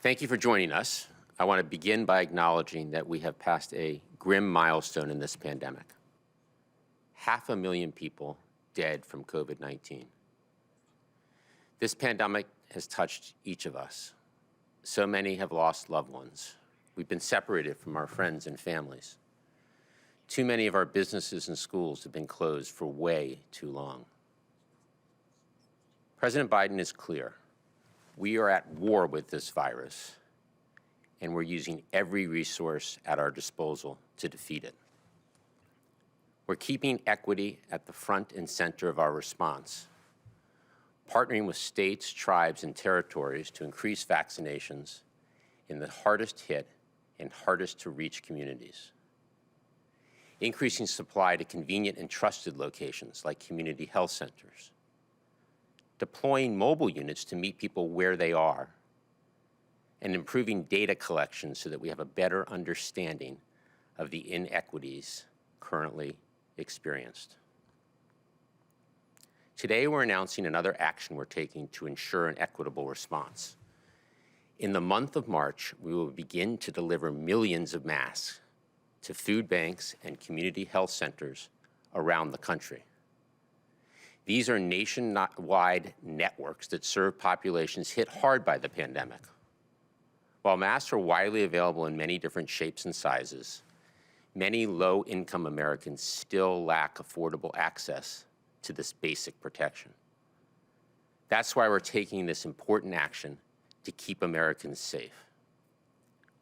Thank you for joining us. I want to begin by acknowledging that we have passed a grim milestone in this pandemic. 500,000 people dead from COVID-19. This pandemic has touched each of us. So many have lost loved ones. We've been separated from our friends and families. Too many of our businesses and schools have been closed for way too long. President Biden is clear. We are at war with this virus, and we're using every resource at our disposal to defeat it. We're keeping equity at the front and center of our response, partnering with states, tribes, and territories to increase vaccinations in the hardest hit and hardest to reach communities. Increasing supply to convenient and trusted locations like community health centers. Deploying mobile units to meet people where they are, and improving data collection so that we have a better understanding of the inequities currently experienced. Today, we're announcing another action we're taking to ensure an equitable response. In the month of March, we will begin to deliver millions of masks to food banks and community health centers around the country. These are nationwide networks that serve populations hit hard by the pandemic. While masks are widely available in many different shapes and sizes, many low-income Americans still lack affordable access to this basic protection. That's why we're taking this important action to keep Americans safe.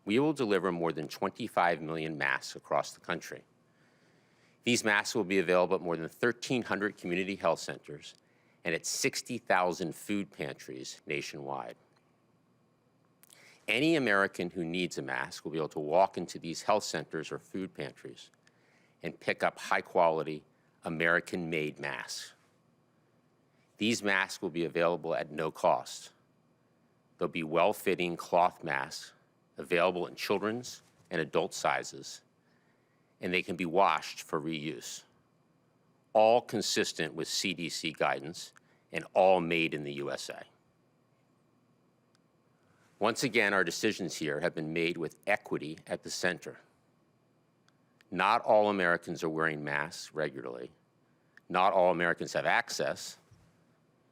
We will deliver more than 25 million masks across the country. These masks will be available at more than 1,300 community health centers and at 60,000 food pantries nationwide. Any American who needs a mask will be able to walk into these health centers or food pantries and pick up high-quality, American-made masks. These masks will be available at no cost. They'll be well-fitting cloth masks available in children's and adult sizes, and they can be washed for reuse, all consistent with CDC guidance and all made in the USA. Once again, our decisions here have been made with equity at the center. Not all Americans are wearing masks regularly. Not all Americans have access,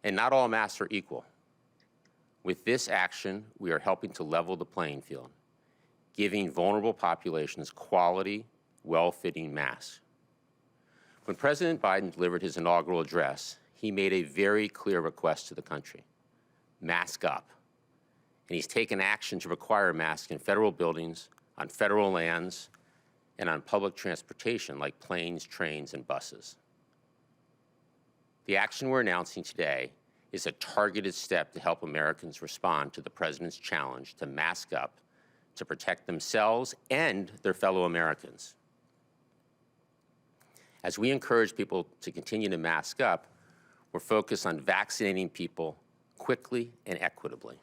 and not all masks are equal. With this action, we are helping to level the playing field, giving vulnerable populations quality, well-fitting masks. When President Biden delivered his inaugural address, he made a very clear request to the country: mask up. And he's taken action to require masks in federal buildings, on federal lands, and on public transportation like planes, trains, and buses. The action we're announcing today is a targeted step to help Americans respond to the President's challenge to mask up to protect themselves and their fellow Americans. As we encourage people to continue to mask up, we're focused on vaccinating people quickly and equitably.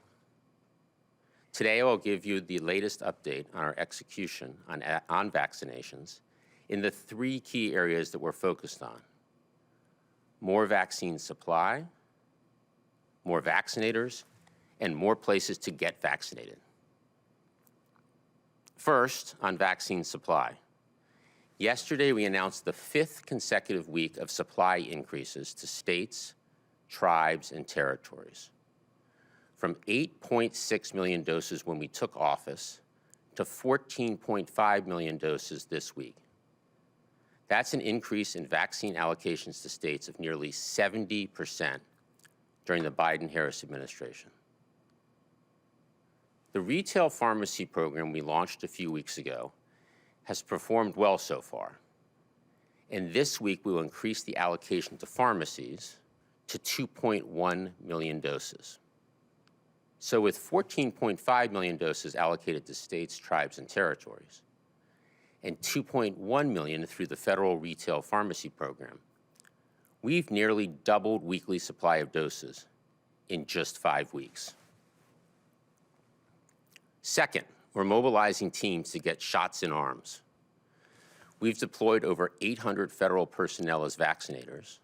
Today, I will give you the latest update on our execution on vaccinations in the three key areas that we're focused on: more vaccine supply, more vaccinators, and more places to get vaccinated. First, on vaccine supply. Yesterday, we announced the 5th consecutive week of supply increases to states, tribes, and territories, from 8.6 million doses when we took office to 14.5 million doses this week. That's an increase in vaccine allocations to states of nearly 70% during the Biden-Harris administration. The retail pharmacy program we launched a few weeks ago has performed well so far. And this week, we will increase the allocation to pharmacies to 2.1 million doses. So with 14.5 million doses allocated to states, tribes, and territories, and 2.1 million through the federal retail pharmacy program, we've nearly doubled weekly supply of doses in just 5 weeks. Second, we're mobilizing teams to get shots in arms. We've deployed over 800 federal personnel as vaccinators,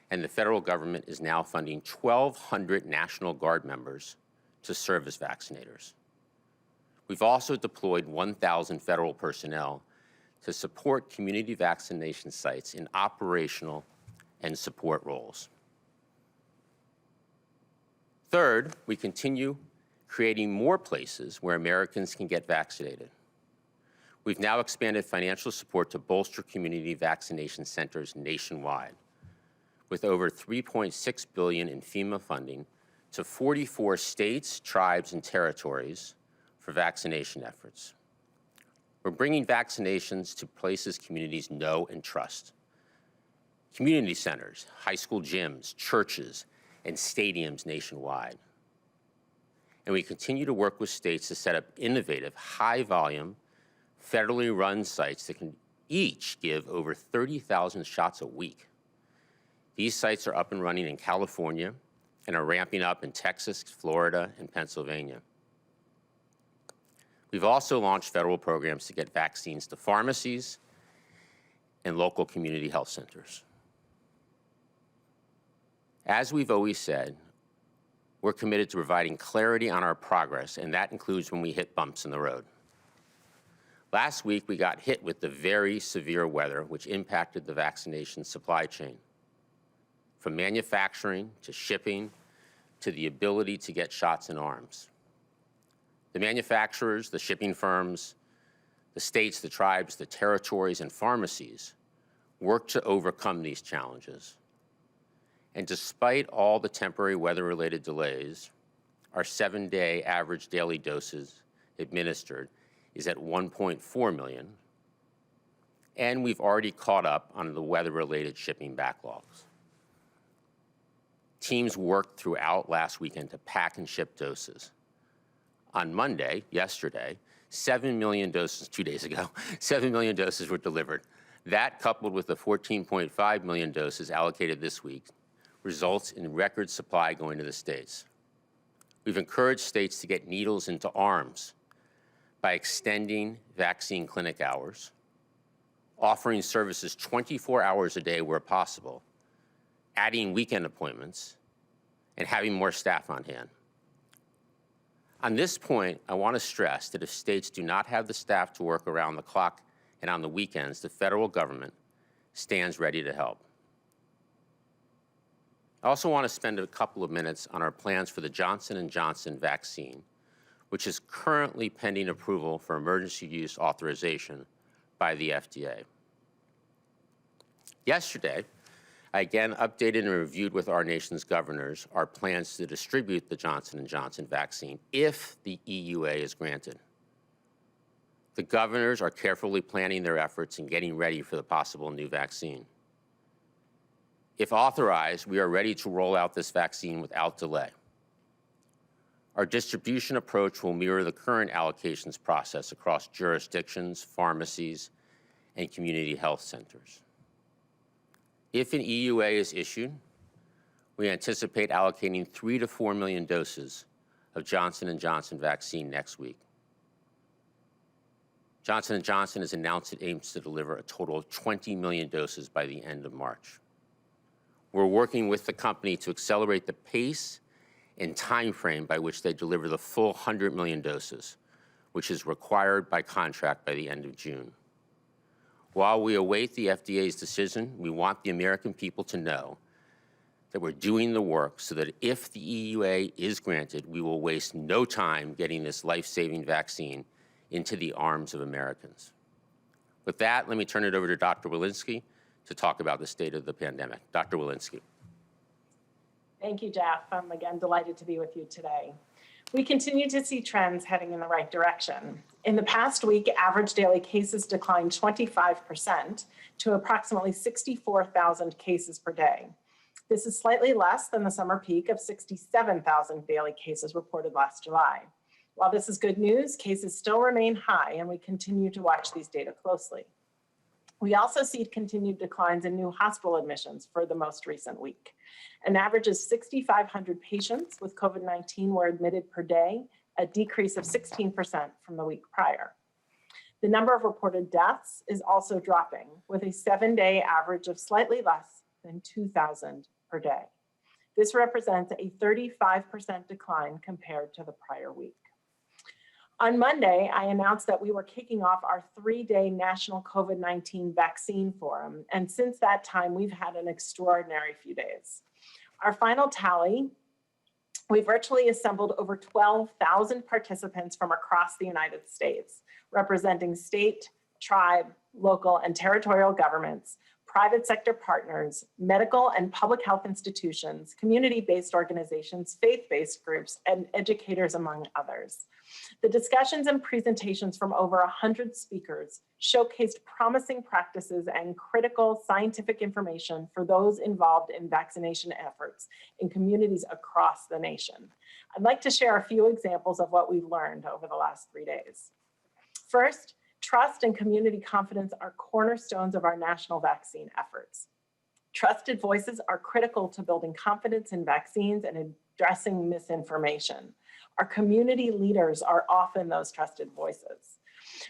and the federal government is now funding 1,200 National Guard members to serve as vaccinators. We've also deployed 1,000 federal personnel to support community vaccination sites in operational and support roles. Third, we continue creating more places where Americans can get vaccinated. We've now expanded financial support to bolster community vaccination centers nationwide, with over $3.6 billion in FEMA funding to 44 states, tribes, and territories for vaccination efforts. We're bringing vaccinations to places communities know and trust. Community centers, high school gyms, churches, and stadiums nationwide. And we continue to work with states to set up innovative, high-volume, federally run sites that can each give over 30,000 shots a week. These sites are up and running in California and are ramping up in Texas, Florida, and Pennsylvania. We've also launched federal programs to get vaccines to pharmacies and local community health centers. As we've always said, we're committed to providing clarity on our progress, and that includes when we hit bumps in the road. Last week, we got hit with the very severe weather, which impacted the vaccination supply chain, from manufacturing to shipping to the ability to get shots in arms. The manufacturers, the shipping firms, the states, the tribes, the territories, and pharmacies worked to overcome these challenges. And despite all the temporary weather-related delays, our 7-day average daily doses administered is at 1.4 million, and we've already caught up on the weather-related shipping backlogs. Teams worked throughout last weekend to pack and ship doses. On Monday, yesterday, 7 million doses, 2 days ago, 7 million doses were delivered. That, coupled with the 14.5 million doses allocated this week, results in record supply going to the states. We've encouraged states to get needles into arms by extending vaccine clinic hours, offering services 24 hours a day where possible, adding weekend appointments, and having more staff on hand. On this point, I want to stress that if states do not have the staff to work around the clock and on the weekends, the federal government stands ready to help. I also want to spend a couple of minutes on our plans for the Johnson & Johnson vaccine, which is currently pending approval for emergency use authorization by the FDA. Yesterday, I again updated and reviewed with our nation's governors our plans to distribute the Johnson & Johnson vaccine if the EUA is granted. The governors are carefully planning their efforts and getting ready for the possible new vaccine. If authorized, we are ready to roll out this vaccine without delay. Our distribution approach will mirror the current allocations process across jurisdictions, pharmacies, and community health centers. If an EUA is issued, we anticipate allocating 3 to 4 million doses of Johnson & Johnson vaccine next week. Johnson & Johnson has announced it aims to deliver a total of 20 million doses by the end of March. We're working with the company to accelerate the pace and time frame by which they deliver the full 100 million doses, which is required by contract by the end of June. While we await the FDA's decision, we want the American people to know that we're doing the work so that if the EUA is granted, we will waste no time getting this life-saving vaccine into the arms of Americans. With that, let me turn it over to Dr. Walensky to talk about the state of the pandemic. Dr. Walensky. Thank you, Jeff. I'm again delighted to be with you today. We continue to see trends heading in the right direction. In the past week, average daily cases declined 25% to approximately 64,000 cases per day. This is slightly less than the summer peak of 67,000 daily cases reported last July. While this is good news, cases still remain high, and we continue to watch these data closely. We also see continued declines in new hospital admissions for the most recent week. An average of 6,500 patients with COVID-19 were admitted per day, a decrease of 16% from the week prior. The number of reported deaths is also dropping, with a 7-day average of slightly less than 2,000 per day. This represents a 35% decline compared to the prior week. On Monday, I announced that we were kicking off our 3-day National COVID-19 Vaccine Forum, and since that time, we've had an extraordinary few days. Our final tally, we virtually assembled over 12,000 participants from across the United States, representing state, tribe, local, and territorial governments, private sector partners, medical and public health institutions, community-based organizations, faith-based groups, and educators, among others. The discussions and presentations from over 100 speakers showcased promising practices and critical scientific information for those involved in vaccination efforts in communities across the nation. I'd like to share a few examples of what we've learned over the last 3 days. First, trust and community confidence are cornerstones of our national vaccine efforts. Trusted voices are critical to building confidence in vaccines and addressing misinformation. Our community leaders are often those trusted voices.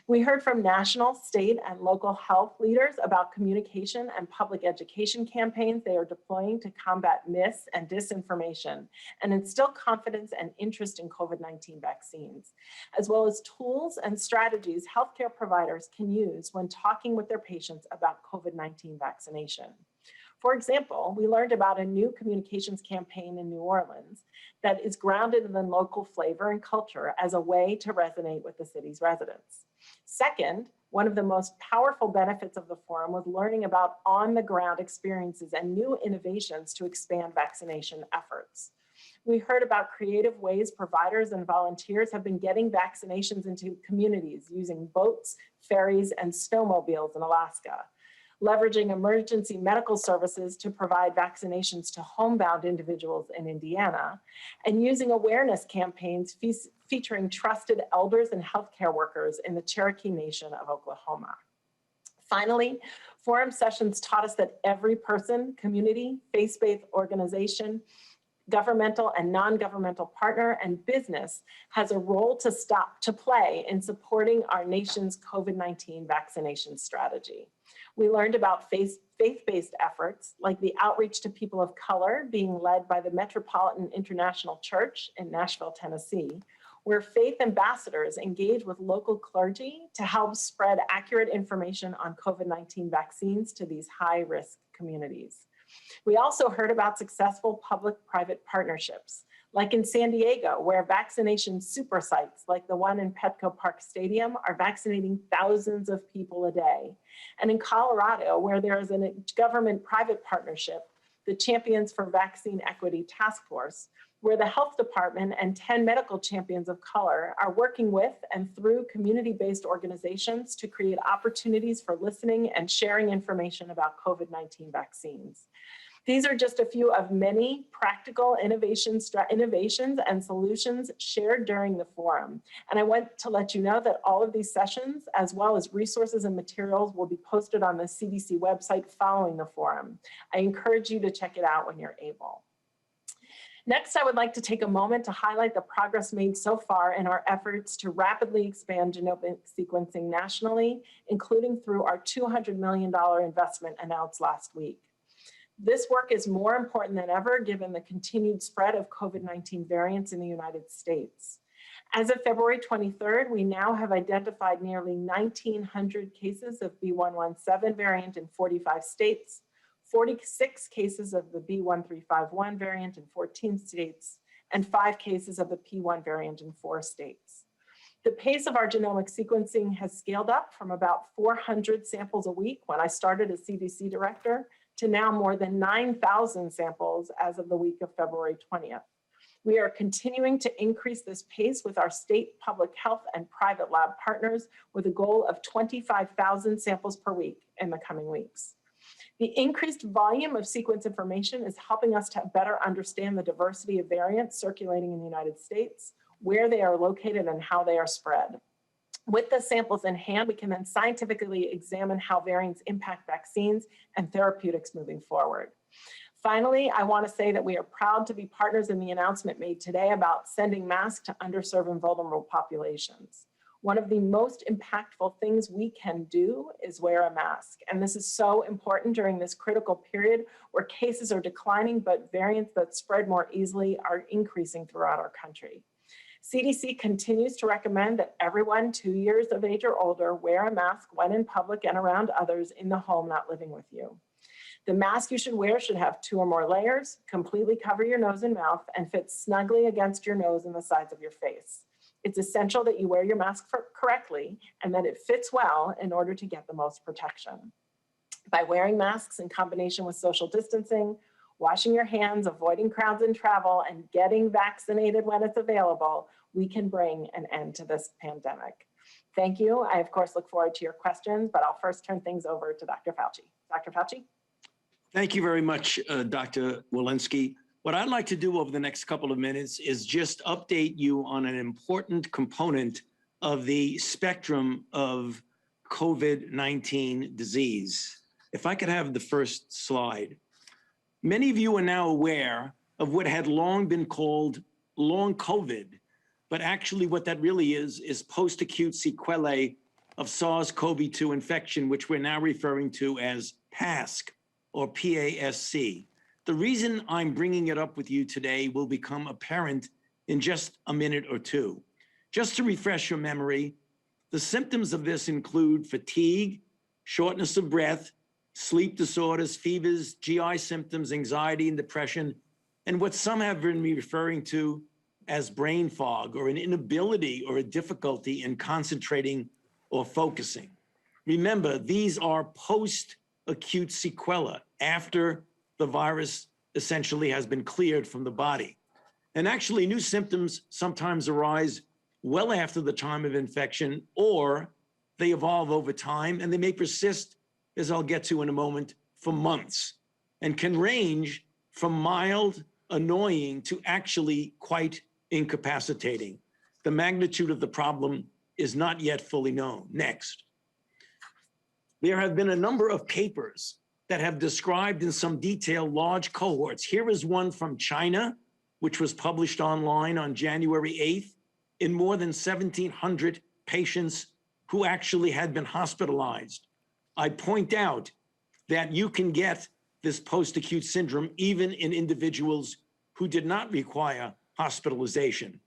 We heard from national, state, and local health leaders about communication and public education campaigns they are deploying to combat myths and disinformation and instill confidence and interest in COVID-19 vaccines, as well as tools and strategies healthcare providers can use when talking with their patients about COVID-19 vaccination. For example, we learned about a new communications campaign in New Orleans that is grounded in the local flavor and culture as a way to resonate with the city's residents. Second, one of the most powerful benefits of the forum was learning about on-the-ground experiences and new innovations to expand vaccination efforts. We heard about creative ways providers and volunteers have been getting vaccinations into communities using boats, ferries, and snowmobiles in Alaska, leveraging emergency medical services to provide vaccinations to homebound individuals in Indiana, and using awareness campaigns featuring trusted elders and healthcare workers in the Cherokee Nation of Oklahoma. Finally, forum sessions taught us that every person, community, faith-based organization, governmental and non-governmental partner, and business has a role to play in supporting our nation's COVID-19 vaccination strategy. We learned about faith-based efforts like the outreach to people of color being led by the Metropolitan International Church in Nashville, Tennessee, where faith ambassadors engage with local clergy to help spread accurate information on COVID-19 vaccines to these high-risk communities. We also heard about successful public-private partnerships, like in San Diego, where vaccination super sites like the one in Petco Park Stadium are vaccinating thousands of people a day. And in Colorado, where there is a government-private partnership, the Champions for Vaccine Equity Task Force, where the health department and 10 medical champions of color are working with and through community-based organizations to create opportunities for listening and sharing information about COVID-19 vaccines. These are just a few of many practical innovations and solutions shared during the forum. And I want to let you know that all of these sessions, as well as resources and materials, will be posted on the CDC website following the forum. I encourage you to check it out when you're able. Next, I would like to take a moment to highlight the progress made so far in our efforts to rapidly expand genomic sequencing nationally, including through our $200 million investment announced last week. This work is more important than ever given the continued spread of COVID-19 variants in the United States. As of February 23rd, we now have identified nearly 1,900 cases of B.1.1.7 variant in 45 states, 46 cases of the B.1.351 variant in 14 states, and 5 cases of the P.1 variant in 4 states. The pace of our genomic sequencing has scaled up from about 400 samples a week when I started as CDC director to now more than 9,000 samples as of the week of February 20th. We are continuing to increase this pace with our state public health and private lab partners with a goal of 25,000 samples per week in the coming weeks. The increased volume of sequence information is helping us to better understand the diversity of variants circulating in the United States, where they are located, and how they are spread. With the samples in hand, we can then scientifically examine how variants impact vaccines and therapeutics moving forward. Finally, I want to say that we are proud to be partners in the announcement made today about sending masks to underserved and vulnerable populations. One of the most impactful things we can do is wear a mask. And this is so important during this critical period where cases are declining, but variants that spread more easily are increasing throughout our country. CDC continues to recommend that everyone 2 years of age or older wear a mask when in public and around others in the home not living with you. The mask you should wear should have 2 or more layers, completely cover your nose and mouth, and fit snugly against your nose and the sides of your face. It's essential that you wear your mask correctly and that it fits well in order to get the most protection. By wearing masks in combination with social distancing, washing your hands, avoiding crowds and travel, and getting vaccinated when it's available, we can bring an end to this pandemic. Thank you. I, of course, look forward to your questions, but I'll first turn things over to Dr. Fauci. Dr. Fauci? Thank you very much, Dr. Walensky. What I'd like to do over the next couple of minutes is just update you on an important component of the spectrum of COVID-19 disease. If I could have the first slide. Many of you are now aware of what had long been called long COVID, but actually what that really is post-acute sequelae of SARS-CoV-2 infection, which we're now referring to as PASC or PASC. The reason I'm bringing it up with you today will become apparent in just a minute or two. Just to refresh your memory, the symptoms of this include fatigue, shortness of breath, sleep disorders, fevers, GI symptoms, anxiety and depression, and what some have been referring to as brain fog or an inability or a difficulty in concentrating or focusing. Remember, these are post-acute sequelae after the virus essentially has been cleared from the body. And actually, new symptoms sometimes arise well after the time of infection, or they evolve over time and they may persist, as I'll get to in a moment, for months, and can range from mild, annoying to actually quite incapacitating. The magnitude of the problem is not yet fully known. Next. There have been a number of papers that have described in some detail large cohorts. Here is one from China, which was published online on January 8th in more than 1,700 patients who actually had been hospitalized. I point out that you can get this post-acute syndrome even in individuals who did not require hospitalization.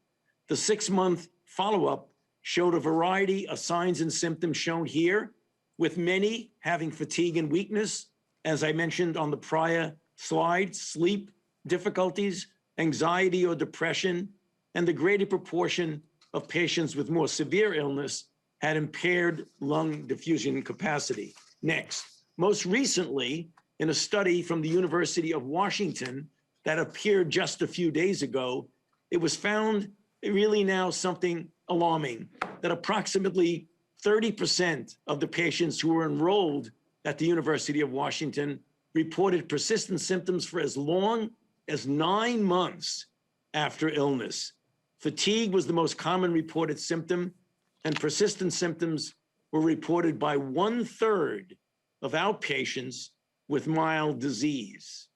The 6-month follow-up showed a variety of signs and symptoms shown here, with many having fatigue and weakness, as I mentioned on the prior slide, sleep difficulties, anxiety or depression, and the greater proportion of patients with more severe illness had impaired lung diffusion capacity. Next. Most recently, in a study from the University of Washington that appeared just a few days ago, it was found really now something alarming, that approximately 30% of the patients who were enrolled at the University of Washington reported persistent symptoms for as long as 9 months after illness. Fatigue was the most common reported symptom, and persistent symptoms were reported by 1/3 of outpatients with mild disease.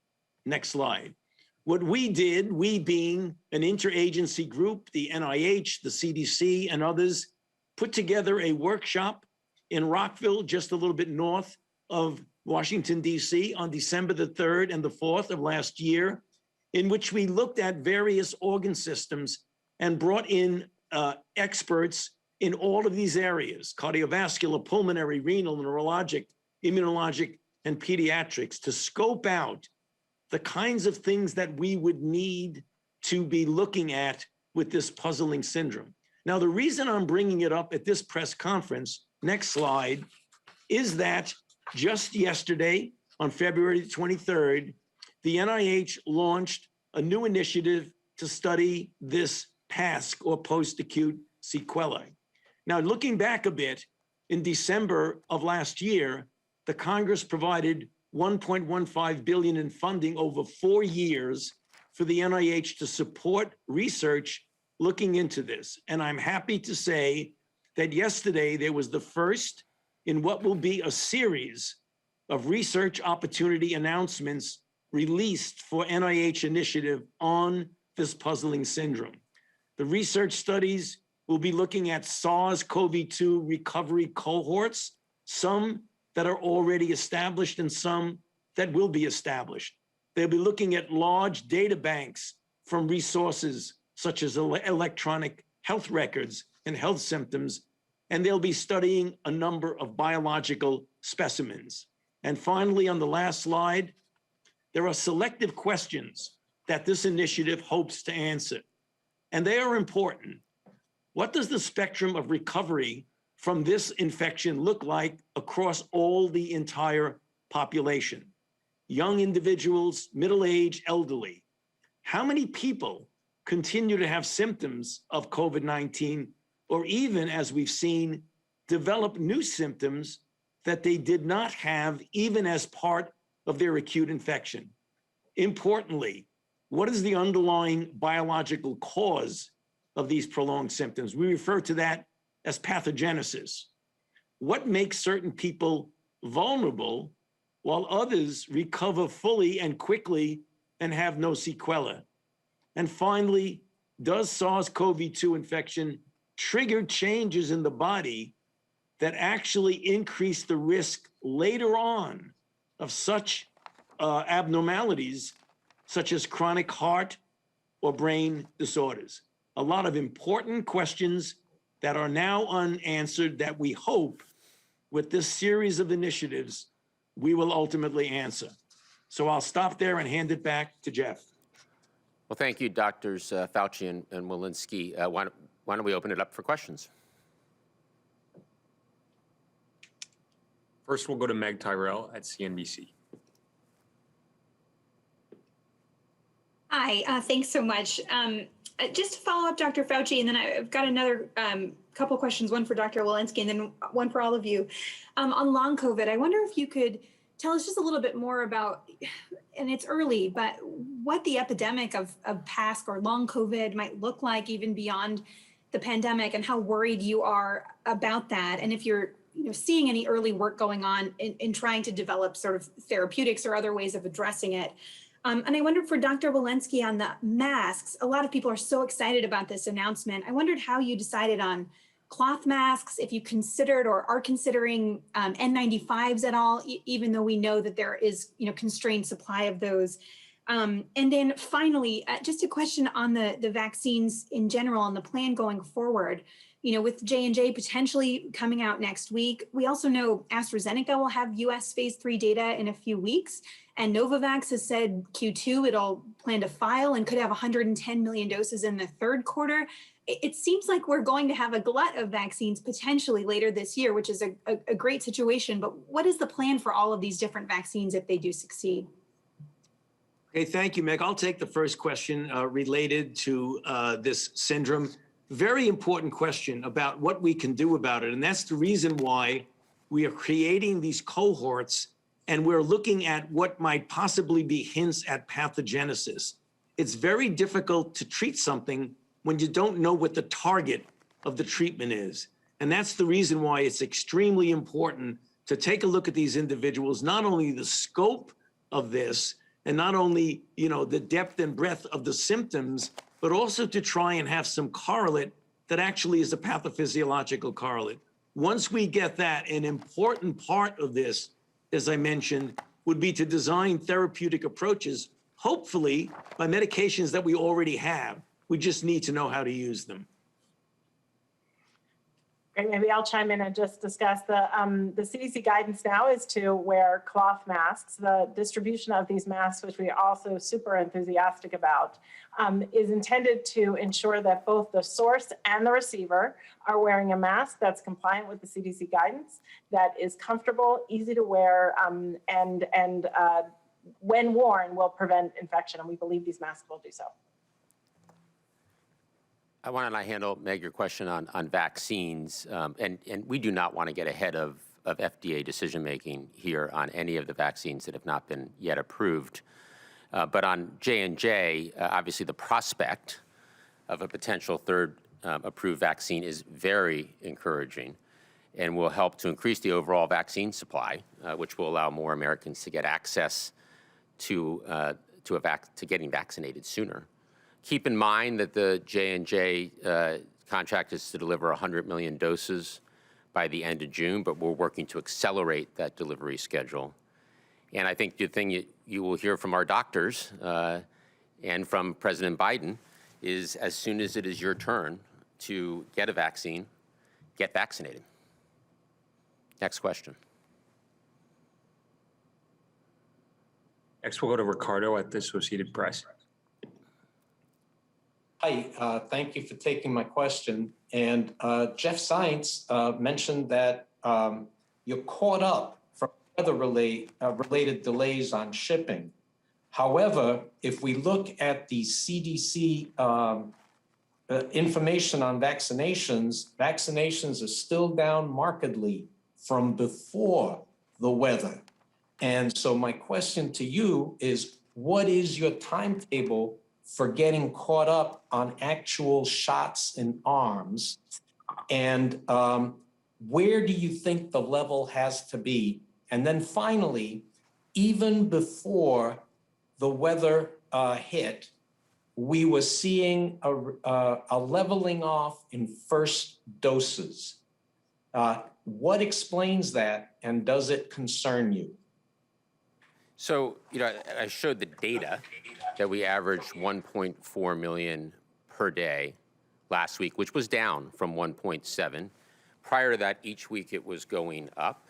Next slide. What we did, we being an interagency group, the NIH, the CDC, and others, put together a workshop in Rockville, just a little bit north of Washington, D.C., on December the 3rd and the 4th of last year, in which we looked at various organ systems and brought in experts in all of these areas: cardiovascular, pulmonary, renal, neurologic, immunologic, and pediatrics, to scope out the kinds of things that we would need to be looking at with this puzzling syndrome. Now, the reason I'm bringing it up at this press conference, next slide, is that just yesterday, on February 23rd, the NIH launched a new initiative to study this PASC, or post-acute sequelae. Now, looking back a bit, in December of last year, the Congress provided $1.15 billion in funding over 4 years for the NIH to support research looking into this. And I'm happy to say that yesterday there was the first in what will be a series of research opportunity announcements released for NIH initiative on this puzzling syndrome. The research studies We'll be looking at SARS-CoV-2 recovery cohorts, some that are already established and some that will be established. They'll be looking at large data banks from resources such as electronic health records and health symptoms, and they'll be studying a number of biological specimens. And finally, on the last slide, there are selective questions that this initiative hopes to answer, and they are important. What does the spectrum of recovery from this infection look like across all the entire population? Young individuals, middle-aged, elderly. How many people continue to have symptoms of COVID-19, or even, as we've seen, develop new symptoms that they did not have even as part of their acute infection? Importantly, what is the underlying biological cause of these prolonged symptoms? We refer to that as pathogenesis. What makes certain people vulnerable while others recover fully and quickly and have no sequelae? And finally, does SARS-CoV-2 infection trigger changes in the body that actually increase the risk later on of such abnormalities, such as chronic heart or brain disorders? A lot of important questions that are now unanswered that we hope with this series of initiatives we will ultimately answer. So I'll stop there and hand it back to Jeff. Well, thank you, Drs. Fauci and Walensky. Why don't we open it up for questions? First, we'll go to Meg Tyrell at CNBC. Hi, thanks so much. Just to follow up, Dr. Fauci, and then I've got another couple questions, one for Dr. Walensky and then one for all of you. On long COVID, I wonder if you could tell us just a little bit more about, and it's early, but what the epidemic of past or long COVID might look like even beyond the pandemic, and how worried you are about that, and if you're seeing any early work going on in trying to develop sort of therapeutics or other ways of addressing it. And I wondered for Dr. Walensky on the masks, a lot of people are so excited about this announcement. I wondered how you decided on cloth masks, if you considered or are considering N95s at all, even though we know that there is constrained supply of those. And then finally, just a question on the vaccines in general and the plan going forward. With J&J potentially coming out next week, we also know AstraZeneca will have US phase 3 data in a few weeks. And Novavax has said Q2 it'll plan to file and could have 110 million doses in the third quarter. It seems like we're going to have a glut of vaccines potentially later this year, which is a great situation. But what is the plan for all of these different vaccines if they do succeed? Okay, thank you, Meg. I'll take the first question related to this syndrome. Very important question about what we can do about it. And that's the reason why we are creating these cohorts and we're looking at what might possibly be hints at pathogenesis. It's very difficult to treat something when you don't know what the target of the treatment is. And that's the reason why it's extremely important to take a look at these individuals, not only the scope of this and not only, the depth and breadth of the symptoms, but also to try and have some correlate that actually is a pathophysiological correlate. Once we get that, an important part of this, as I mentioned, would be to design therapeutic approaches, hopefully by medications that we already have. We just need to know how to use them. Great, maybe I'll chime in and just discuss the CDC guidance now is to wear cloth masks. The distribution of these masks, which we are also super enthusiastic about, is intended to ensure that both the source and the receiver are wearing a mask that's compliant with the CDC guidance, that is comfortable, easy to wear, and when worn will prevent infection, and we believe these masks will do so. Why don't I handle, Meg, your question on vaccines? And we do not want to get ahead of FDA decision-making here on any of the vaccines that have not been yet approved. But on J&J, obviously the prospect of a potential third approved vaccine is very encouraging and will help to increase the overall vaccine supply, which will allow more Americans to get access to getting vaccinated sooner. Keep in mind that the J&J contract is to deliver 100 million doses by the end of June, but we're working to accelerate that delivery schedule. And I think the thing you will hear from our doctors and from President Biden is as soon as it is your turn to get a vaccine, get vaccinated. Next question. Next, we'll go to Ricardo at the Associated Press. Hi, thank you for taking my question. And Jeff Zients mentioned that you're caught up from weather-related delays on shipping. However, if we look at the CDC information on vaccinations, vaccinations are still down markedly from before the weather. And so my question to you is, what is your timetable for getting caught up on actual shots in arms? And where do you think the level has to be? And then finally, even before the weather hit, we were seeing a leveling off in first doses. What explains that, and does it concern you? So, I showed the data that we averaged 1.4 million per day last week, which was down from 1.7. Prior to that, each week it was going up.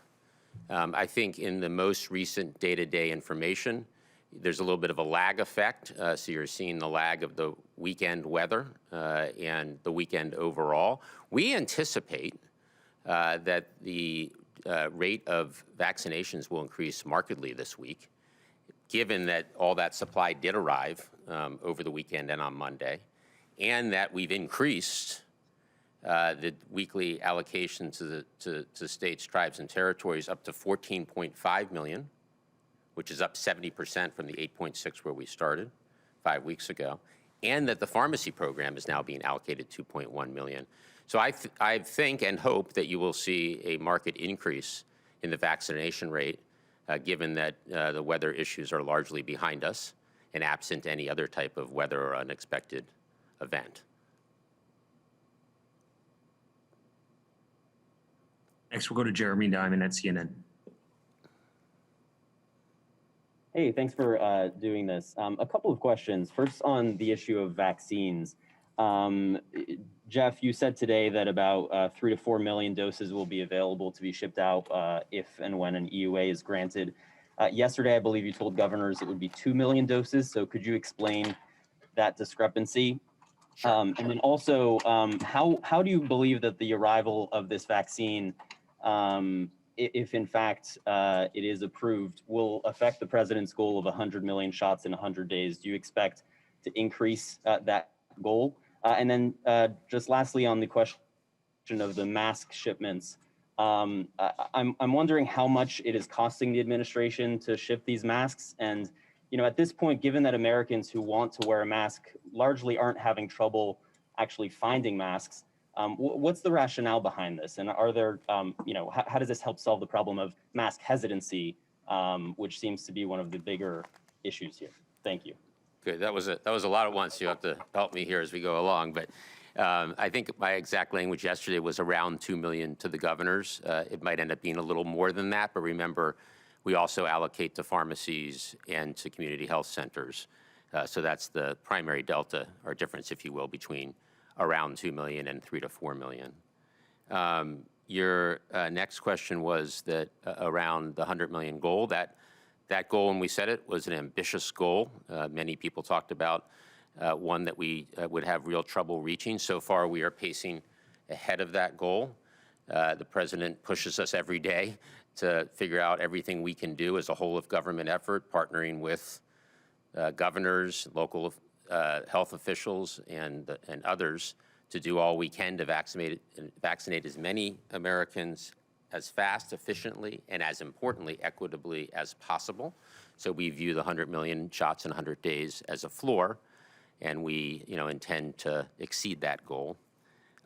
I think in the most recent day-to-day information, there's a little bit of a lag effect. So you're seeing the lag of the weekend weather and the weekend overall. We anticipate that the rate of vaccinations will increase markedly this week, given that all that supply did arrive over the weekend and on Monday, and that we've increased the weekly allocation to states, tribes, and territories up to 14.5 million, which is up 70% from the 8.6 where we started 5 weeks ago, and that the pharmacy program is now being allocated 2.1 million. So I think and hope that you will see a market increase in the vaccination rate, given that the weather issues are largely behind us and absent any other type of weather or unexpected event. Next, we'll go to Jeremy Diamond at CNN. Hey, thanks for doing this. A couple of questions. First, on the issue of vaccines. Jeff, you said today that about 3 to 4 million doses will be available to be shipped out if and when an EUA is granted. Yesterday, I believe you told governors it would be 2 million doses. So could you explain that discrepancy? And then also, how do you believe that the arrival of this vaccine, if in fact it is approved, will affect the president's goal of 100 million shots in 100 days? Do you expect to increase that goal? And then just lastly, on the question of the mask shipments, I'm wondering how much it is costing the administration to ship these masks. And at this point, given that Americans who want to wear a mask largely aren't having trouble actually finding masks, what's the rationale behind this? And are there, how does this help solve the problem of mask hesitancy, which seems to be one of the bigger issues here? Thank you. Good. That was a lot at once. You have to help me here as we go along. But I think my exact language yesterday was around 2 million to the governors. It might end up being a little more than that. But remember, we also allocate to pharmacies and to community health centers. So that's the primary delta or difference, if you will, between around 2 million and 3 to 4 million. Your next question was that around the 100 million goal. That goal, when we set it, was an ambitious goal. Many people talked about one that we would have real trouble reaching. So far, we are pacing ahead of that goal. The president pushes us every day to figure out everything we can do as a whole of government effort, partnering with governors, local health officials, and others to do all we can to vaccinate as many Americans as fast, efficiently, and as importantly, equitably as possible. So we view the 100 million shots in 100 days as a floor, and we intend to exceed that goal.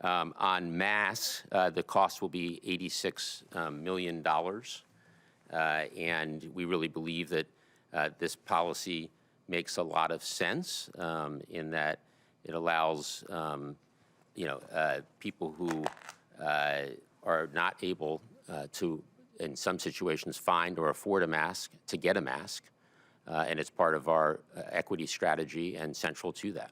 On masks, the cost will be $86 million, and we really believe that this policy makes a lot of sense in that it allows people who are not able to, in some situations, find or afford a mask to get a mask. And it's part of our equity strategy and central to that.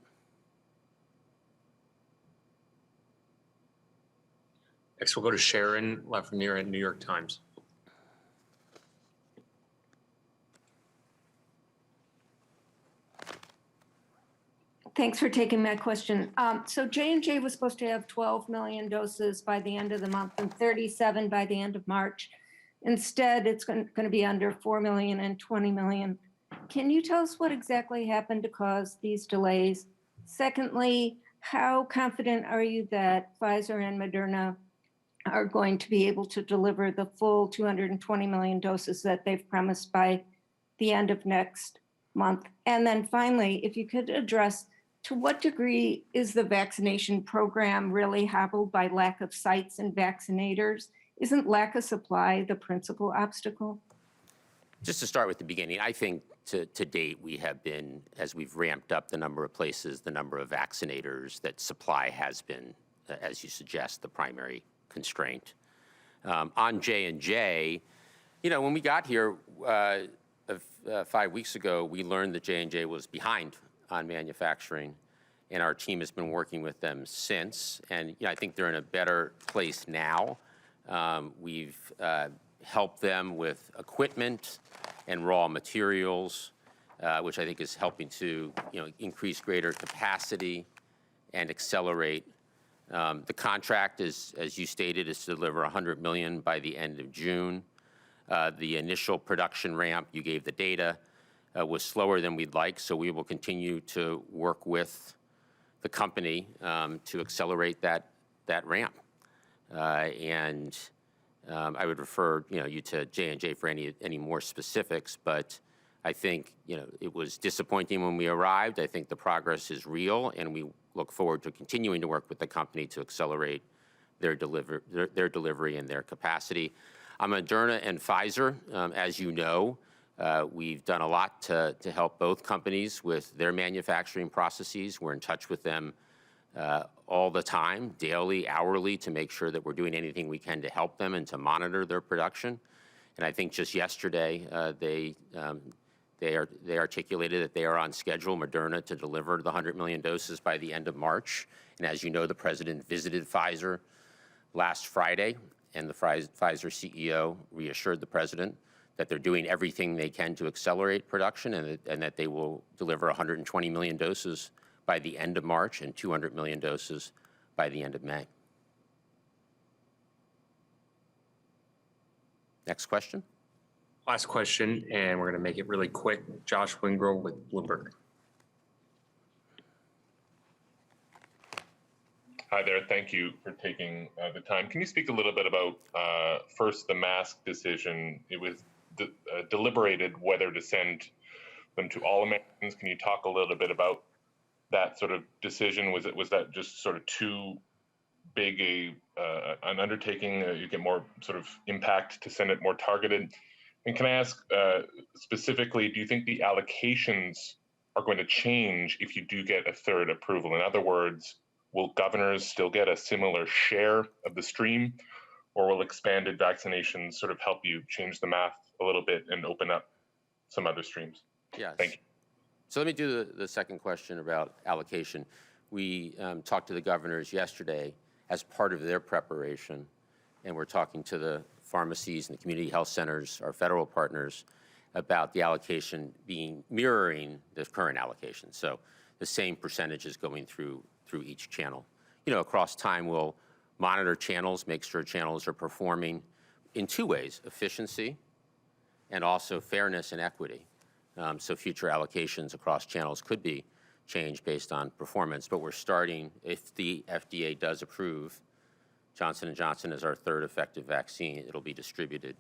Next, we'll go to Sharon Lafreniere at New York Times. Thanks for taking my question. So J&J was supposed to have 12 million doses by the end of the month and 37 by the end of March. Instead, it's going to be under 4 million and 20 million. Can you tell us what exactly happened to cause these delays? Secondly, how confident are you that Pfizer and Moderna are going to be able to deliver the full 220 million doses that they've promised by the end of next month? And then finally, if you could address, to what degree is the vaccination program really hobbled by lack of sites and vaccinators? Isn't lack of supply the principal obstacle? Just to start with the beginning, I think to date we have been, as we've ramped up the number of places, the number of vaccinators, that supply has been, as you suggest, the primary constraint. On J&J, when we got here 5 weeks ago, we learned that J&J was behind on manufacturing, and our team has been working with them since. And I think they're in a better place now. We've helped them with equipment and raw materials, which I think is helping to increase greater capacity and accelerate. The contract is, as you stated, is to deliver 100 million by the end of June. The initial production ramp, you gave the data, was slower than we'd like, so we will continue to work with the company to accelerate that ramp. And I would refer you to J&J for any more specifics, but I think it was disappointing when we arrived. I think the progress is real, and we look forward to continuing to work with the company to accelerate their delivery and their capacity. On Moderna and Pfizer, as you know, we've done a lot to help both companies with their manufacturing processes. We're in touch with them all the time, daily, hourly, to make sure that we're doing anything we can to help them and to monitor their production. And I think just yesterday, they articulated that they are on schedule, Moderna, to deliver the 100 million doses by the end of March. And as you know, the president visited Pfizer last Friday, and the Pfizer CEO reassured the president that they're doing everything they can to accelerate production, and that they will deliver 120 million doses by the end of March and 200 million doses by the end of May. Next question. Last question, and we're going to make it really quick. Josh Wingrove with Bloomberg. Hi there. Thank you for taking the time. Can you speak a little bit about, first, the mask decision? It was deliberated whether to send them to all Americans. Can you talk a little bit about that sort of decision? Was that just sort of too big an undertaking? You get more sort of impact to send it more targeted? And can I ask specifically, do you think the allocations are going to change if you do get a third approval? In other words, will governors still get a similar share of the stream, or will expanded vaccinations sort of help you change the math a little bit and open up some other streams? Yes. Thank you. So let me do the second question about allocation. We talked to the governors yesterday as part of their preparation, and we're talking to the pharmacies and the community health centers, our federal partners, about the allocation mirroring the current allocation. So the same percentages going through each channel. Across time, we'll monitor channels, make sure channels are performing in two ways: efficiency and also fairness and equity. So future allocations across channels could be changed based on performance. But we're starting, if the FDA does approve Johnson & Johnson as our third effective vaccine, it'll be distributed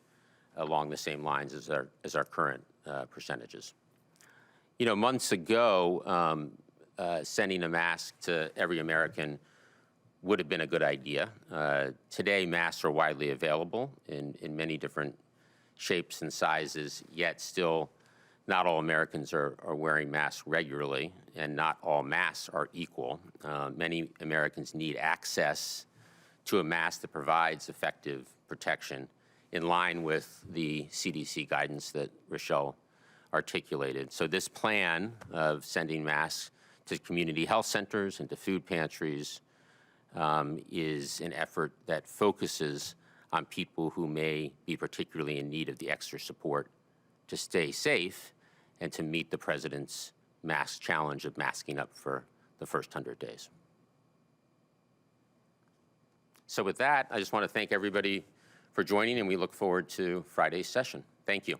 along the same lines as our current percentages. Months ago, sending a mask to every American would have been a good idea. Today, masks are widely available in many different shapes and sizes, yet still not all Americans are wearing masks regularly, and not all masks are equal. Many Americans need access to a mask that provides effective protection in line with the CDC guidance that Rochelle articulated. So this plan of sending masks to community health centers and to food pantries is an effort that focuses on people who may be particularly in need of the extra support to stay safe and to meet the president's mask challenge of masking up for the first 100 days. So with that, I just want to thank everybody for joining, and we look forward to Friday's session. Thank you.